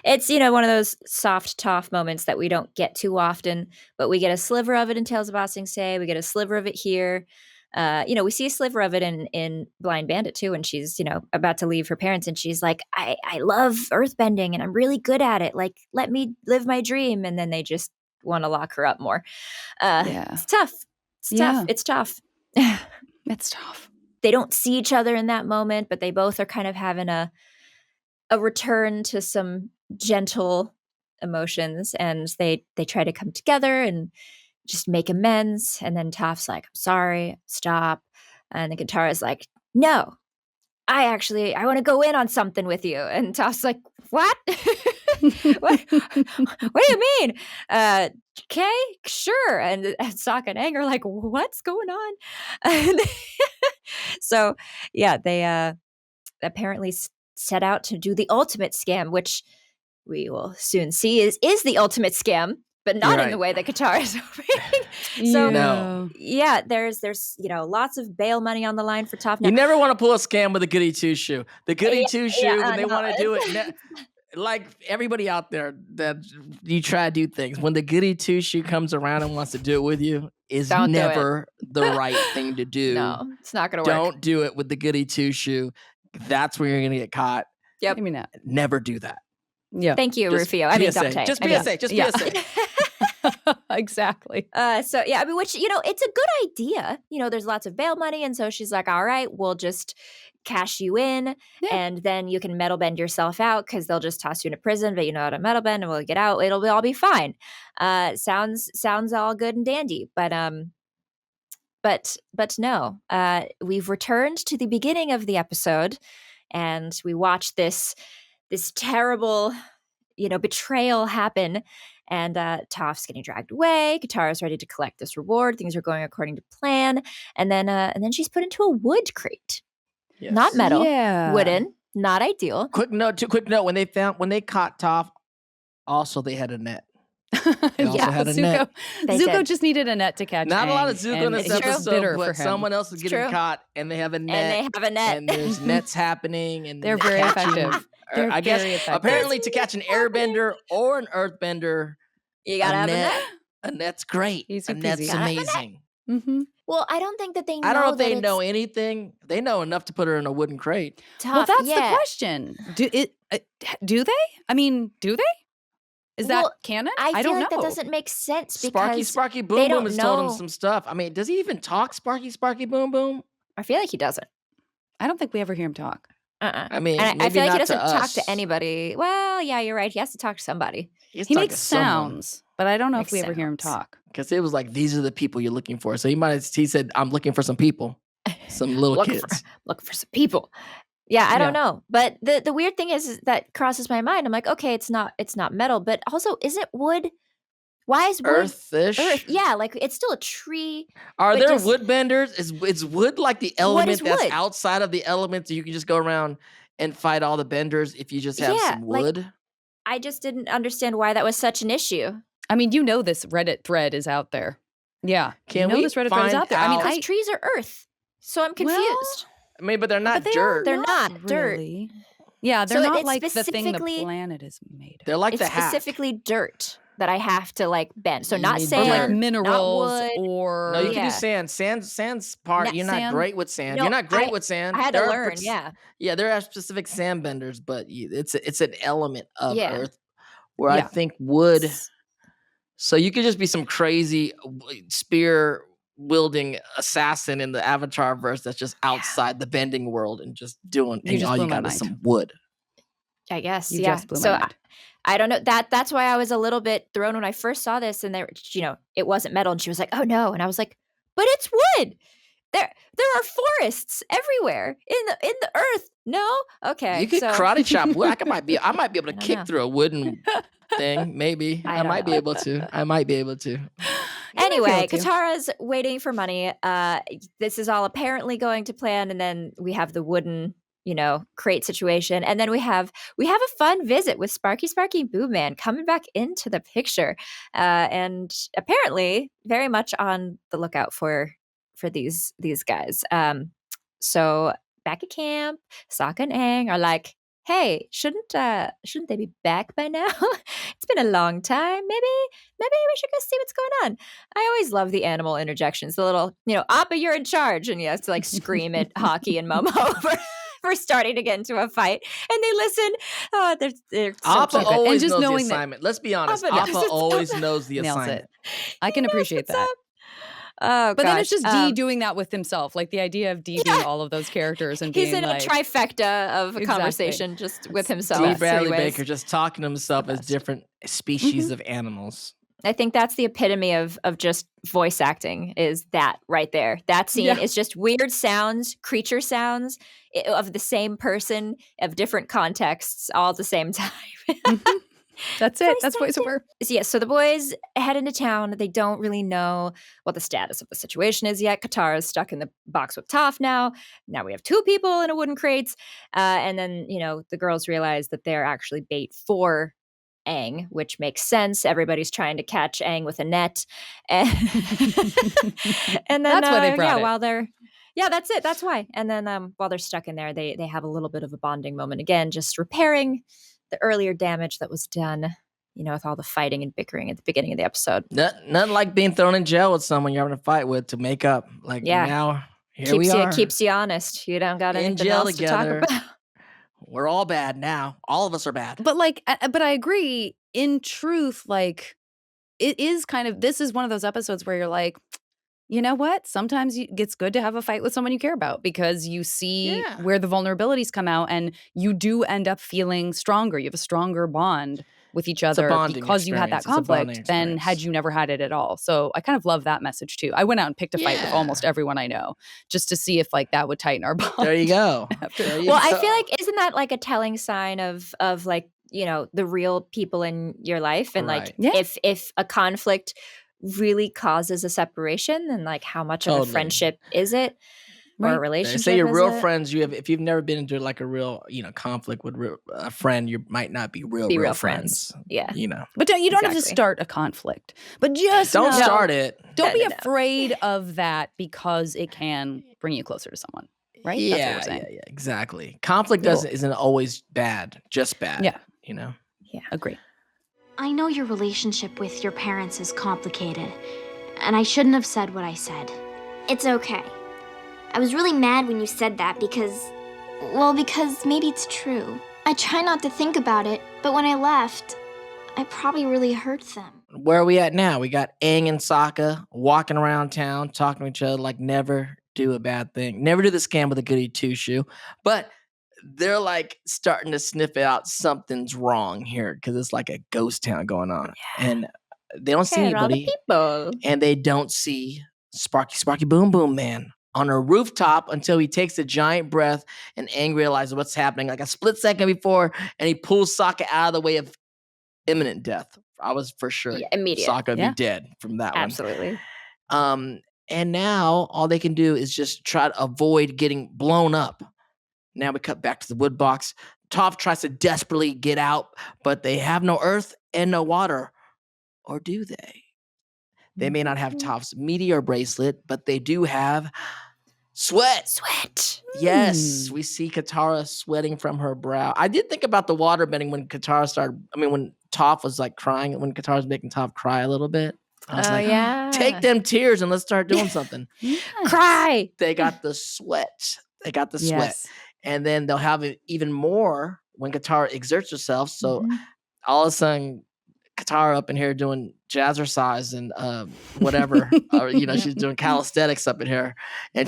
It's, one of those soft Toph moments that we don't get too often, but we get a sliver of it in Tales of Ba Sing Se. We get a sliver of it here. We see a sliver of it in Blind Bandit too, when she's, about to leave her parents and she's like, I love earthbending and I'm really good at it. Like, let me live my dream. And then they just want to lock her up more. It's tough. It's tough. It's tough. They don't see each other in that moment, but they both are kind of having a return to some gentle emotions, and they try to come together and just make amends. And then Toph's like, I'm sorry, stop. And the Katara's like, no, I want to go in on something with you. And Toph's like, what? what do you mean? Okay, sure. And Sokka and Aang are like, what's going on? So yeah, they apparently set out to do the ultimate scam, which we will soon see is the ultimate scam, but not in the way that Katara is hoping. So yeah, there's lots of bail money on the line for Toph. You never want to pull a scam with a goody two shoe. The goody two shoe when they want to do it. Like everybody out there that you try to do things, when the goody two shoe comes around and wants to do it with you, is never the right thing to do. No, it's not going to work. Don't do it with the goody two shoe. That's where you're going to get caught. Yep. Maybe not. Never do that. Yeah. Thank you, Rufio. I mean, Dante. Just be safe. Just be safe. Exactly. So yeah, I mean, which, it's a good idea. There's lots of bail money. And so she's like, all right, we'll just cash you in and then you can metal bend yourself out because they'll just toss you into prison, but you know how to metal bend and we'll get out. It'll all be fine. Sounds all good and dandy. But no, we've returned to the beginning of the episode and we watch this terrible, betrayal happen. And Toph's getting dragged away. Katara's ready to collect this reward. Things are going according to plan. And then she's put into a wood crate. Yes. Not metal. Yeah. Wooden. Not ideal. Quick note. When they caught Toph, also they had a net. They also had a net. Zuko just needed a net to catch. Not a lot of Zuko in this episode, but someone else is getting caught and they have a net. And there's nets happening. And they're very effective. I guess apparently to catch an airbender or an earthbender, you gotta have a net. A net's great. A net's amazing. Mm-hmm. Well, I don't think that they know. I don't know if they know anything. They know enough to put her in a wooden crate. Well, that's the question. Do they? I mean, do they? Is that canon? I don't know. That doesn't make sense because Sparky Boom Boom has told him some stuff. I mean, does he even talk Sparky Boom Boom? I feel like he doesn't. I don't think we ever hear him talk. I mean, and I feel like he doesn't talk to anybody. Well, yeah, you're right. He has to talk to somebody. He makes sounds, but I don't know if we ever hear him talk. Because it was like, these are the people you're looking for. So he said, I'm looking for some people, some little kids. Looking for some people. Yeah, I don't know. But the weird thing is that crosses my mind. I'm like, okay, it's not metal, but also is it wood? Why is wood earthish? Earth? Yeah, like it's still a tree. Are there wood benders? Is wood like the element that's outside of the element, so you can just go around and fight all the benders if you just have some wood? Like, I just didn't understand why that was such an issue. I mean, this Reddit thread is out there. Yeah, this Reddit thread is out there. I mean, because trees are earth, so I'm confused. Well, I mean, but they're not dirt. They're not dirt. Really. Yeah, they're not like the thing the planet is made of. They're like the hat. Specifically dirt that I have to like bend. So not sand, like minerals, not wood. Or no, you can do sand. Sand's part. You're not great with sand. No, you're not great with sand. I had to learn. Yeah, there are specific sand benders, but it's an element of earth where I think wood. So you could just be some crazy spear wielding assassin in the Avatarverse that's just outside the bending world and just doing. And all you got is some wood. I guess. You just blew my mind. I don't know. That's why I was a little bit thrown when I first saw this, and it wasn't metal, and she was like, "Oh no," and I was like, "But it's wood. There are forests everywhere in the earth." No, okay. You could karate chop wood. I might be able to kick through a wooden thing. Maybe I might be able to. Anyway, Katara's waiting for money. This is all apparently going to plan, and then we have the wooden crate situation. And then we have a fun visit with Sparky Boom Man coming back into the picture. And apparently very much on the lookout for these guys. So back at camp, Sokka and Aang are like, hey, shouldn't they be back by now? It's been a long time. Maybe we should go see what's going on. I always love the animal interjections. The little, Appa, you're in charge, and you have to like scream at Hockey and Momo for starting to get into a fight, and they listen. Oh, they're so Appa cute. always just knows the knowing that- assignment. Let's be honest. Appa knows Appa what's always up. knows the Nails assignment. it. I can appreciate What's that. up? Oh, But then it's gosh. just Dee doing that with himself. Like the idea of Dee being all of those characters and He's being in like, a trifecta of a Exactly. conversation just with himself. D. best. Bradley Anyways. Baker just talking to himself as best. different species of animals. I think that's the epitome of just voice acting is that right there. That scene is just weird sounds, creature sounds of the same person of different contexts all at the same time. That's it. That's voiceover. So the boys head into town. They don't really know what the status of the situation is yet. Katara is stuck in the box with Toph now. Now we have 2 people in a wooden crate. And then, the girls realize that they're actually bait for Aang, which makes sense. Everybody's trying to catch Aang with a net. And, and then That's why they brought it. while they're that's it. That's why. And then while they're stuck in there, they have a little bit of a bonding moment again, just repairing the earlier damage that was done, with all the fighting and bickering at the beginning of the episode. Nothing like being thrown in jail with someone you're having a fight with to make up. Like now, here we are. Keeps you honest. You don't got in anything jail else together. to talk about. We're all bad now. All of us are bad. But but I agree. In truth, like it is kind of, this is one of those episodes where you're like, you know what? Sometimes it's good to have a fight with someone you care about because you see where the vulnerabilities come out and you do end up feeling stronger. You have a stronger bond with each other because you had that conflict than had you never had it at all. So I kind of love that message too. I went out and picked a fight with almost everyone I know just to see if like that would tighten our bond. There you go. I feel like, isn't that like a telling sign of like, the real people in your life? And like, if a conflict really causes a separation, then like how much of a friendship is it or a relationship? Say your real friends, if you've never been into like a real conflict with a friend, you might not be real friends. Yeah, but you don't have to start a conflict, but just don't start it. Don't be afraid of that because it can bring you closer to someone, right? Yeah, that's what we're saying. yeah, exactly. Conflict isn't always bad, just bad. Yeah, agree. I know your relationship with your parents is complicated, and I shouldn't have said what I said. It's okay. I was really mad when you said that because maybe it's true. I try not to think about it, but when I left, I probably really hurt them. Where are we at now? We got Aang and Sokka walking around town, talking to each other like never do a bad thing. Never do the scam with a goody two-shoe. But they're like starting to sniff out something's wrong here because it's like a ghost town going on. And they don't see anybody. People. And they don't see Sparky Boom Boom Man on a rooftop until he takes a giant breath and Aang realizes what's happening like a split second before, and he pulls Sokka out of the way of imminent death. I was for sure immediate. Sokka would be dead from that Absolutely. one. And now all they can do is just try to avoid getting blown up. Now we cut back to the wood box. Toph tries to desperately get out, but they have no earth and no water. Or do they? They may not have Toph's meteor bracelet, but they do have sweat. Sweat. Yes, we see Katara sweating from her brow. I did think about the water bending when when Toph was like crying, when Katara was making Toph cry a little bit. I was like, take them tears and let's start doing something. Cry. They got the sweat. Sweat. And then they'll have it even more when Katara exerts herself. So all of a sudden, Katara up in here doing jazzercise and whatever. Or, she's doing calisthenics up in here. And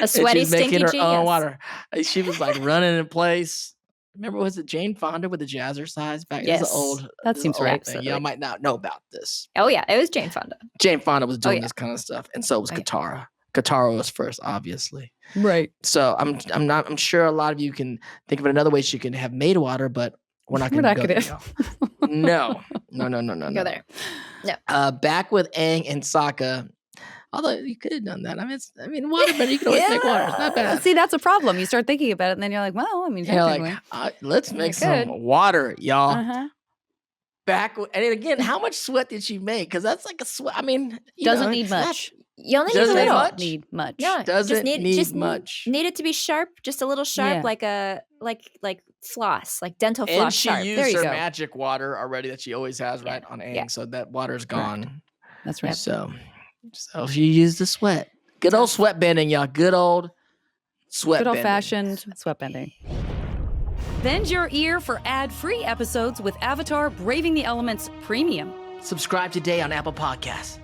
a sweaty, she's making her stinky own genius. water. She was like running in place. Remember, was it Jane Fonda with the jazzercise back? Yes. This is old. That seems right. Thing. Y'all might not know about this. Oh yeah, it was Jane Fonda. Jane Fonda was doing this kind of stuff, and so was Katara. Katara was first, obviously. Right. So I'm sure a lot of you can think of another way she could have made water, but we're not going to go there. No. Go there. No. Back with Aang and Sokka. Although you could have done that. I mean, waterbender, you can always make water. It's not bad. See, that's a problem. You start thinking about it, and then you're like, well, I mean, technically. Let's make some water, y'all. Back and again, how much sweat did she make? Because that's like a sweat. I mean, doesn't need much. You only need a Doesn't little. much? Need much. No, Doesn't need much. Need it to be sharp, just a little sharp, Yeah. like a like floss, like dental And floss she sharp. There used you her go. magic water already that she always has, right, on Aang. Yeah. So that water's gone. That's right. So she used the sweat. Good old sweat bending, y'all. Good old sweat Good bending. old-fashioned sweat bending. Bend your ear for ad-free episodes with Avatar Braving the Elements Premium. Subscribe today on Apple Podcasts.